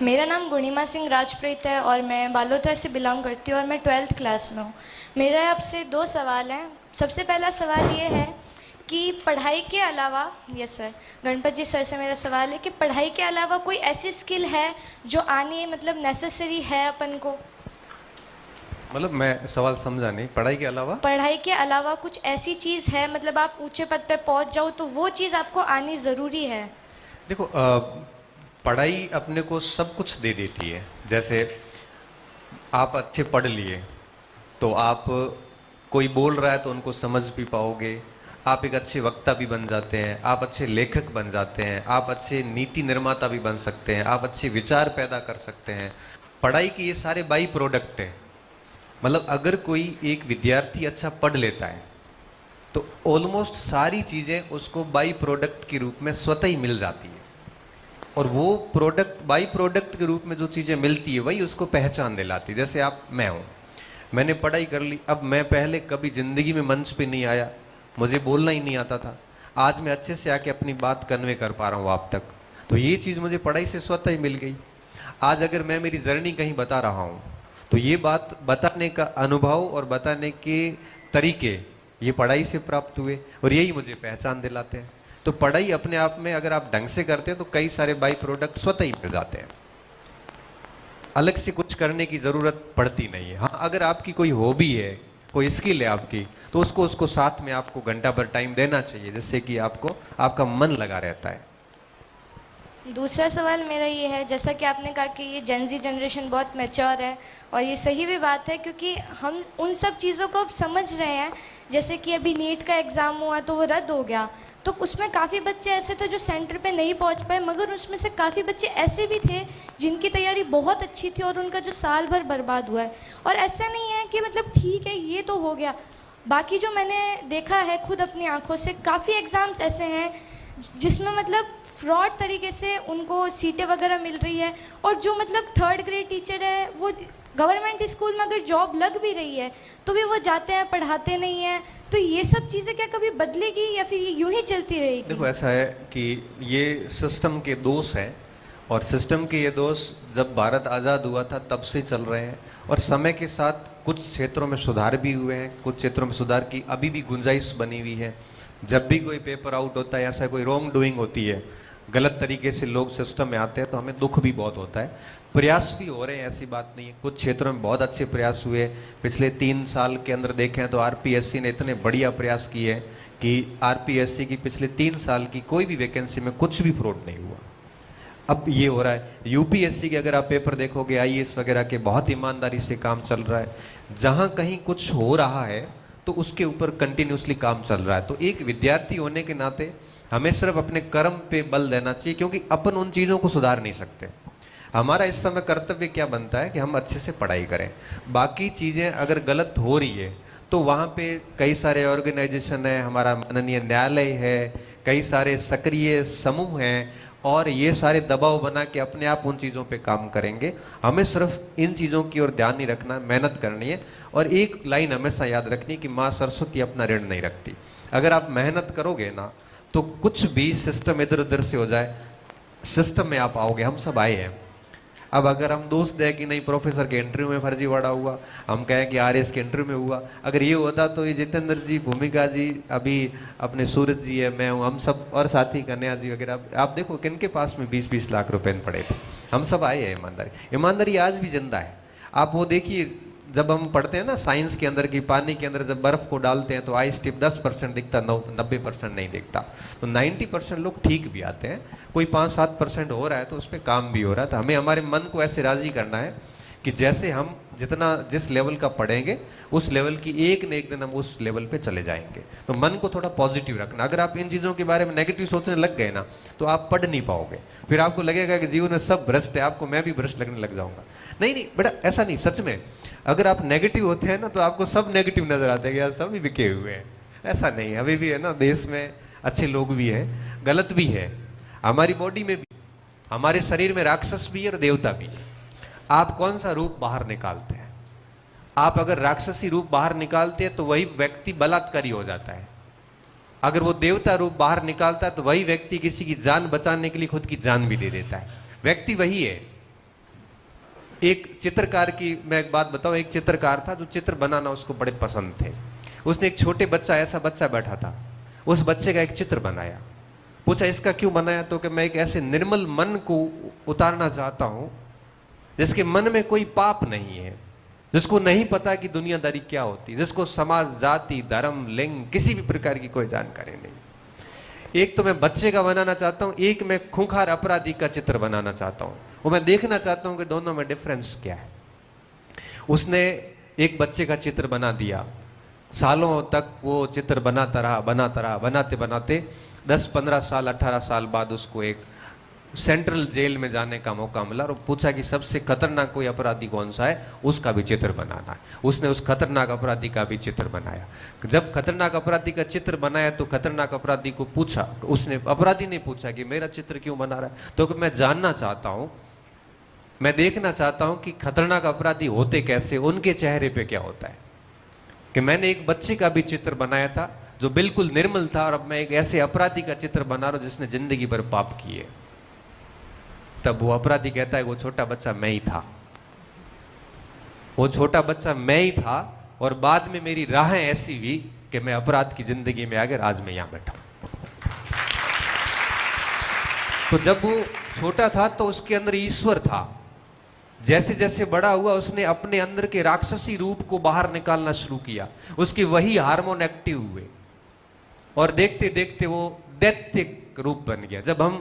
मेरा नाम गुणिमा सिंह राजप्रीत है और मैं बालोतरा से बिलोंग करती हूँ और मैं 12th क्लास में हूँ। मेरा आपसे दो सवाल हैं। सबसे पहला सवाल ये है कि पढ़ाई के अलावा, यस सर, गणपत जी सर से मेरा सवाल है कि पढ़ाई के अलावा कोई ऐसी स्किल है जो आनी मतलब नेसेसरी है अपन को? मतलब मैं सवाल समझा नहीं। पढ़ाई के अलावा? पढ़ाई के अलावा कुछ ऐसी चीज़ है, मतलब आप ऊंचे पद पे पहुंच जाओ तो वो चीज़ आपको आनी ज़रूरी है? देखो, पढ़ाई अपने को सब कुछ दे देती है। जैसे आप अच्छे पढ़ लिए तो आप कोई बोल रहा है तो उनको समझ भी पाओगे, आप एक अच्छे वक्ता भी बन जाते हैं, आप अच्छे लेखक बन जाते हैं, आप अच्छे नीति निर्माता भी बन सकते हैं, आप अच्छे विचार पैदा कर सकते हैं। पढ़ाई के ये सारे बाई प्रोडक्ट हैं। मतलब अगर कोई एक विद्यार्थी अच्छा पढ़ लेता है तो ऑलमोस्ट सारी चीजें उसको बाई प्रोडक्ट के रूप में स्वतः ही मिल जाती है, और वो प्रोडक्ट बाई प्रोडक्ट के रूप में जो चीजें मिलती है वही उसको पहचान दिलाती है। जैसे मैं हूं, मैंने पढ़ाई कर ली, अब मैं पहले कभी जिंदगी में मंच पे नहीं आया, मुझे बोलना ही नहीं आता था, आज मैं अच्छे से आके अपनी बात कन्वे कर पा रहा हूं आप तक, तो ये चीज मुझे पढ़ाई से स्वतः ही मिल गई। आज अगर मैं मेरी जर्नी कहीं बता रहा हूं तो ये बात बताने का अनुभव और बताने के तरीके ये पढ़ाई से प्राप्त हुए, और यही मुझे पहचान दिलाते हैं। तो पढ़ाई अपने आप में अगर आप ढंग से करते हैं तो कई सारे बाई प्रोडक्ट स्वतः ही मिल जाते हैं, अलग से कुछ करने की जरूरत पड़ती नहीं है। हाँ, अगर आपकी कोई हॉबी है, कोई स्किल है आपकी, तो उसको साथ में आपको घंटा भर टाइम देना चाहिए, जिससे कि आपको आपका मन लगा रहता है। दूसरा सवाल मेरा ये है, जैसा कि आपने कहा कि ये जेनजी जनरेशन बहुत मैच्योर है और ये सही भी बात है, क्योंकि हम उन सब चीज़ों को अब समझ रहे हैं। जैसे कि अभी नीट का एग्ज़ाम हुआ तो वो रद्द हो गया, तो उसमें काफ़ी बच्चे ऐसे थे जो सेंटर पे नहीं पहुंच पाए, मगर उसमें से काफ़ी बच्चे ऐसे भी थे जिनकी तैयारी बहुत अच्छी थी और उनका जो साल भर बर्बाद हुआ है। और ऐसा नहीं है कि मतलब ठीक है ये तो हो गया, बाकी जो मैंने देखा है खुद अपनी आंखों से, काफ़ी एग्ज़ाम्स ऐसे हैं जिसमें मतलब फ्रॉड तरीके से उनको सीटें वगैरह मिल रही है, और जो मतलब 3rd ग्रेड टीचर है वो गवर्नमेंट स्कूल में अगर जॉब लग भी रही है तो भी वो जाते हैं, पढ़ाते नहीं हैं। तो ये सब चीज़ें क्या कभी बदलेगी या फिर ये यूं ही चलती रहेगी? देखो, ऐसा है कि ये सिस्टम के दोष हैं, और सिस्टम के ये दोष जब भारत आज़ाद हुआ था तब से चल रहे हैं, और समय के साथ कुछ क्षेत्रों में सुधार भी हुए हैं, कुछ क्षेत्रों में सुधार की अभी भी गुंजाइश बनी हुई है। जब भी कोई पेपर आउट होता है, ऐसा कोई रॉन्ग डूइंग होती है, गलत तरीके से लोग सिस्टम में आते हैं, तो हमें दुख भी बहुत होता है। प्रयास भी हो रहे हैं, ऐसी बात नहीं है, कुछ क्षेत्रों में बहुत अच्छे प्रयास हुए। पिछले 3 साल के अंदर देखें तो आरपीएससी ने इतने बढ़िया प्रयास किए हैं कि आरपीएससी की पिछले 3 साल की कोई भी वैकेंसी में कुछ भी फ्रॉड नहीं हुआ। अब ये हो रहा है यूपीएससी के, अगर आप पेपर देखोगे आईएएस वगैरह के, बहुत ईमानदारी से काम चल रहा है। जहां कहीं कुछ हो रहा है तो उसके ऊपर कंटिन्यूसली काम चल रहा है। तो एक विद्यार्थी होने के नाते हमें सिर्फ अपने कर्म पे बल देना चाहिए, क्योंकि अपन उन चीजों को सुधार नहीं सकते। हमारा इस समय कर्तव्य क्या बनता है कि हम अच्छे से पढ़ाई करें। बाकी चीजें अगर गलत हो रही है तो वहां पे कई सारे ऑर्गेनाइजेशन है, हमारा माननीय न्यायालय है, कई सारे सक्रिय समूह हैं, और ये सारे दबाव बना के अपने आप उन चीज़ों पे काम करेंगे। हमें सिर्फ इन चीज़ों की ओर ध्यान नहीं रखना, मेहनत करनी है। और एक लाइन हमेशा याद रखनी है कि माँ सरस्वती अपना ऋण नहीं रखती। अगर आप मेहनत करोगे ना तो कुछ भी सिस्टम इधर उधर से हो जाए, सिस्टम में आप आओगे। हम सब आए हैं। अब अगर हम दोस्त दें कि नहीं प्रोफेसर के इंटरव्यू में फर्जीवाड़ा हुआ, हम कहें कि आरएस के इंटरव्यू में हुआ, अगर ये होता तो ये जितेंद्र जी, भूमिका जी, अभी अपने सूरज जी है, मैं हूँ, हम सब, और साथी कन्या जी वगैरह, आप देखो किनके पास में 20-20 लाख रुपए पड़े थे। हम सब आए हैं। ईमानदारी, ईमानदारी आज भी जिंदा है। आप वो देखिए, जब हम पढ़ते हैं ना साइंस के अंदर कि पानी के अंदर जब बर्फ को डालते हैं तो आइस टिप 10% दिखता, 90% नहीं दिखता। तो 90% लोग ठीक भी आते हैं, कोई 5-7% हो रहा है तो उस पर काम भी हो रहा है। तो हमें हमारे मन को ऐसे राजी करना है कि जैसे हम जितना जिस लेवल का पढ़ेंगे उस लेवल की एक न एक दिन हम उस लेवल पे चले जाएंगे। तो मन को थोड़ा पॉजिटिव रखना। अगर आप इन चीज़ों के बारे में नेगेटिव सोचने लग गए ना तो आप पढ़ नहीं पाओगे, फिर आपको लगेगा कि जीवन में सब भ्रष्ट है, आपको मैं भी भ्रष्ट लगने लग जाऊंगा। नहीं नहीं बेटा, ऐसा नहीं। सच में अगर आप नेगेटिव होते हैं ना तो आपको सब नेगेटिव नजर आते हैं कि यार सब ही बिके हुए हैं। ऐसा नहीं, अभी भी है ना, देश में अच्छे लोग भी हैं, गलत भी है, हमारी बॉडी में भी, हमारे शरीर में राक्षस भी है और देवता भी है। आप कौन सा रूप बाहर निकालते हैं? आप अगर राक्षसी रूप बाहर निकालते हैं तो वही व्यक्ति बलात्कारी हो जाता है। अगर वो देवता रूप बाहर निकालता है तो वही व्यक्ति किसी की जान बचाने के लिए खुद की जान भी दे देता है। व्यक्ति वही है, एक चित्रकार की मैं एक बात बताऊं, एक चित्रकार था जो चित्र बनाना उसको बड़े पसंद थे। उसने एक छोटे बच्चा, ऐसा बच्चा बैठा था, उस बच्चे का एक चित्र बनाया। पूछा इसका क्यों बनाया, तो कि मैं एक ऐसे निर्मल मन को उतारना चाहता हूं जिसके मन में कोई पाप नहीं है, जिसको नहीं पता कि दुनियादारी क्या होती है, जिसको समाज, जाति, धर्म, लिंग किसी भी प्रकार की कोई जानकारी नहीं। एक तो मैं बच्चे का बनाना चाहता हूं, एक मैं खूंखार अपराधी का चित्र बनाना चाहता हूं। वो मैं देखना चाहता हूं कि दोनों में डिफरेंस क्या है। उसने एक बच्चे का चित्र बना दिया। सालों तक वो चित्र बनाता रहा, बनाते बनाते 10-15 साल, 18 साल बाद उसको एक सेंट्रल जेल में जाने का मौका मिला और पूछा कि सबसे खतरनाक कोई अपराधी कौन सा है, उसका भी चित्र बनाना है। उसने उस खतरनाक अपराधी का भी चित्र बनाया। जब खतरनाक अपराधी का चित्र बनाया तो खतरनाक अपराधी को पूछा, उसने, अपराधी ने पूछा कि मेरा चित्र क्यों बना रहा है, तो कि मैं जानना चाहता हूं, मैं देखना चाहता हूं कि खतरनाक अपराधी होते कैसे, उनके चेहरे पे क्या होता है। कि मैंने एक बच्चे का भी चित्र बनाया था जो बिल्कुल निर्मल था, और अब मैं एक ऐसे अपराधी का चित्र बना रहा हूं जिसने जिंदगी भर पाप किए। तब वो अपराधी कहता है वो छोटा बच्चा मैं ही था, वो छोटा बच्चा मैं ही था, और बाद में मेरी राहें ऐसी हुई कि मैं अपराध की जिंदगी में आ गया, आज मैं यहां बैठा हूं। तो जब वो छोटा था तो उसके अंदर ईश्वर था। जैसे जैसे बड़ा हुआ उसने अपने अंदर के राक्षसी रूप को बाहर निकालना शुरू किया, उसके वही हार्मोन एक्टिव हुए, और देखते देखते वो दैत्य रूप बन गया। जब हम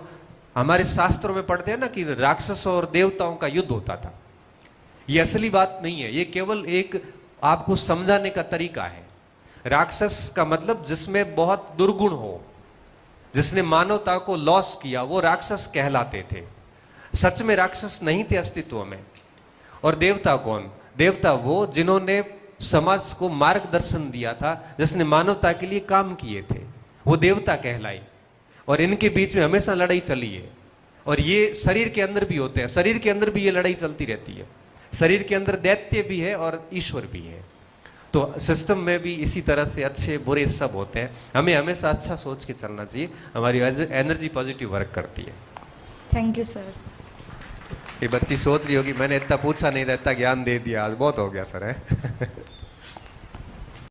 हमारे शास्त्रों में पढ़ते हैं ना कि राक्षसों और देवताओं का युद्ध होता था, ये असली बात नहीं है, ये केवल एक आपको समझाने का तरीका है। राक्षस का मतलब जिसमें बहुत दुर्गुण हो, जिसने मानवता को लॉस किया, वो राक्षस कहलाते थे। सच में राक्षस नहीं थे अस्तित्व में। और देवता कौन? देवता वो जिन्होंने समाज को मार्गदर्शन दिया था, जिसने मानवता के लिए काम किए थे, वो देवता कहलाई। और इनके बीच में हमेशा लड़ाई चली है, और ये शरीर के अंदर भी होते हैं, शरीर के अंदर भी ये लड़ाई चलती रहती है। शरीर के अंदर दैत्य भी है और ईश्वर भी है। तो सिस्टम में भी इसी तरह से अच्छे बुरे सब होते हैं। हमें हमेशा अच्छा सोच के चलना चाहिए, हमारी एनर्जी पॉजिटिव वर्क करती है। Thank you sir. ये बच्ची सोच रही होगी मैंने इतना पूछा नहीं था, इतना ज्ञान दे दिया, आज बहुत हो गया सर है।